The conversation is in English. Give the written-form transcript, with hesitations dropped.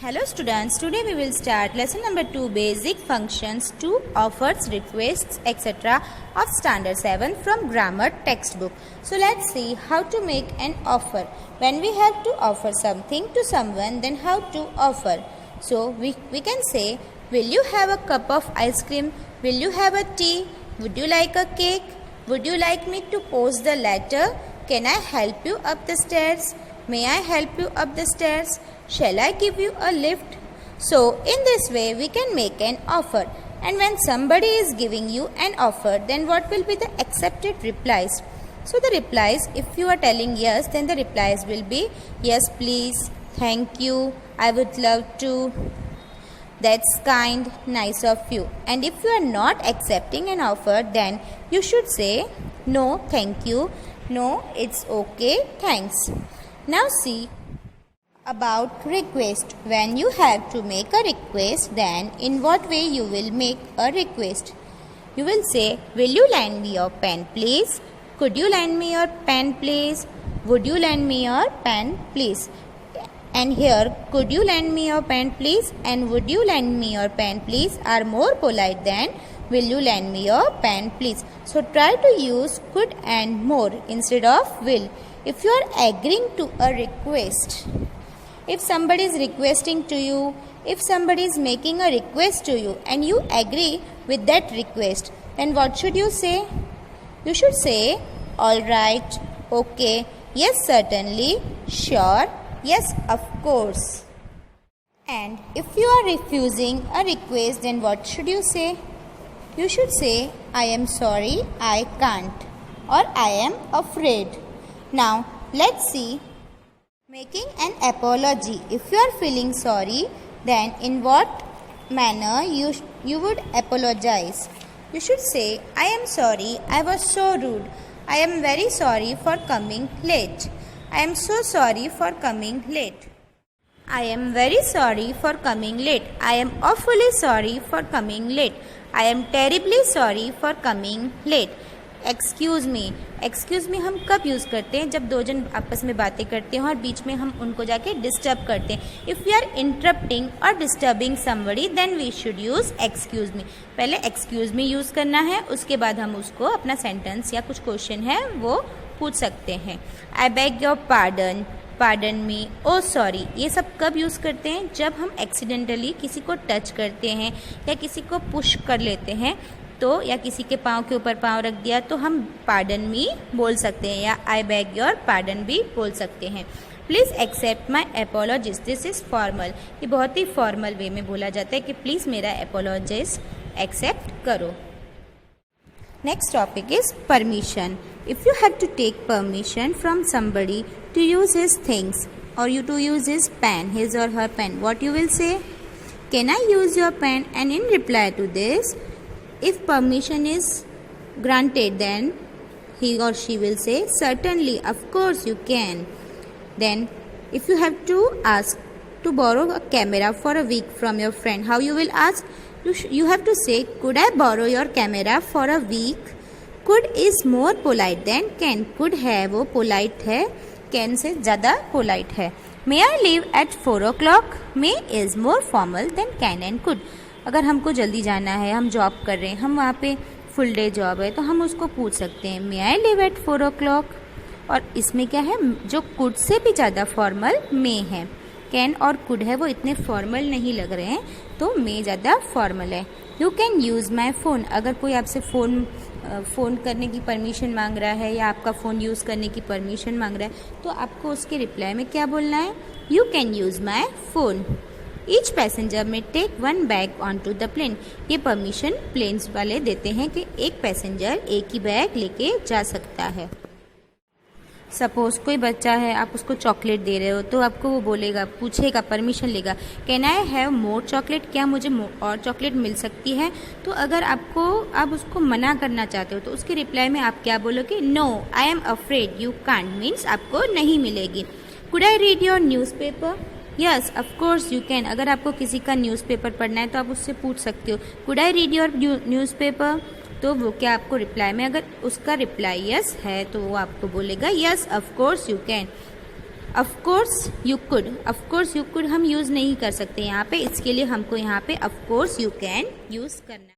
Hello students, today we will start lesson number 2 basic functions to offers, requests, etc. of standard 7 from grammar textbook. So let's see how to make an offer. When we have to offer something to someone, then how to offer. So we can say, will you have a cup of ice cream? Will you have a tea? Would you like a cake? Would you like me to post the letter? Can I help you up the stairs? May I help you up the stairs? Shall I give you a lift? So, in this way, we can make an offer. And when somebody is giving you an offer, then what will be the accepted replies? So, the replies, if you are telling yes, then the replies will be yes, please, thank you, I would love to, that's kind, nice of you. And if you are not accepting an offer, then you should say no, thank you, no, it's okay, thanks. Now see about request. When you have to make a request, then in what way you will make a request? You will say, will you lend me your pen please? Could you lend me your pen please? Would you lend me your pen please? And here, could you lend me your pen please and would you lend me your pen please are more polite than will you lend me your pen please. So try to use could and more instead of will. If you are agreeing to a request, if somebody is requesting to you, if somebody is making a request to you and you agree with that request, then what should you say? You should say, all right, okay, yes, certainly, sure, yes, of course. And if you are refusing a request, then what should you say? You should say, I am sorry, I can't, or I am afraid. Now, let's see. Making an apology. If you are feeling sorry, then in what manner you would apologize? You should say, I am sorry, I was so rude. I am very sorry for coming late. I am so sorry for coming late. I am very sorry for coming late. I am awfully sorry for coming late. I am terribly sorry for coming late. Excuse me हम कब use करते हैं? जब दो जन आपस में बातें करते हैं और बीच में हम उनको जाके डिस्टर्ब करते हैं. इफ़ वी आर इंटरप्टिंग और disturbing somebody, then we should use excuse me. पहले एक्सक्यूज़ मी यूज़ करना है, उसके बाद हम उसको अपना सेंटेंस या कुछ क्वेश्चन है वो पूछ सकते हैं. I beg your pardon, pardon me, oh sorry, ये सब कब यूज़ करते हैं? जब हम एक्सीडेंटली किसी को टच करते हैं या किसी को पुश कर लेते हैं तो, या किसी के पाँव के ऊपर पाँव रख दिया तो हम पार्डन मी बोल सकते हैं या आई बेग योर पार्डन भी बोल सकते हैं. Please accept my apologies, this is formal. ये बहुत ही फॉर्मल वे में बोला जाता है कि प्लीज़ मेरा एपोलॉजिस एक्सेप्ट करो. Next topic is permission. If you have to take permission from somebody to use his things or you to use his pen, his or her pen, what you will say? Can I use your pen? And in reply to this, if permission is granted, then he or she will say, certainly, of course you can. Then if you have to ask to borrow a camera for a week from your friend, how you will ask? You have to say, could I borrow your camera for a week? Could is more polite than can. Could है वो polite है, can say ज़्यादा polite है. May I leave at 4 o'clock. May is more formal than can and could. अगर हमको जल्दी जाना है, हम जॉब कर रहे हैं, हम वहाँ पे फुल डे जॉब है, तो हम उसको पूछ सकते हैं मे आई लीव एट 4 o'clock. और इसमें क्या है, जो कुड से भी ज़्यादा फॉर्मल मे है. कैन और कुड है वो इतने फॉर्मल नहीं लग रहे हैं, तो मे ज़्यादा फॉर्मल है. You can use my phone. अगर कोई आपसे फ़ोन करने की परमिशन मांग रहा है या आपका फ़ोन यूज़ करने की परमिशन मांग रहा है, तो आपको उसके रिप्लाई में क्या बोलना है? You can use my phone. Each passenger may take 1 bag onto the plane. ये परमिशन प्लेन्स वाले देते हैं कि एक पैसेंजर एक ही बैग लेके जा सकता है. सपोज़ कोई बच्चा है, आप उसको चॉकलेट दे रहे हो, तो आपको वो बोलेगा, पूछेगा, परमिशन लेगा, can I have more chocolate, क्या मुझे और चॉकलेट मिल सकती है? तो अगर आप उसको मना करना चाहते हो तो उसके रिप्लाई में आप क्या बोलोगे? No, I am afraid you can't, means आपको नहीं मिलेगी. Could I read your newspaper? Yes of course you can. अगर आपको किसी का न्यूज़पेपर पढ़ना है तो आप उससे पूछ सकते हो, could I read your newspaper? तो वो क्या आपको रिप्लाई में, अगर उसका रिप्लाई यस है तो वो आपको बोलेगा yes of course you can. Of course you could हम यूज़ नहीं कर सकते यहाँ पे, इसके लिए हमको यहाँ पे of course you can use करना है।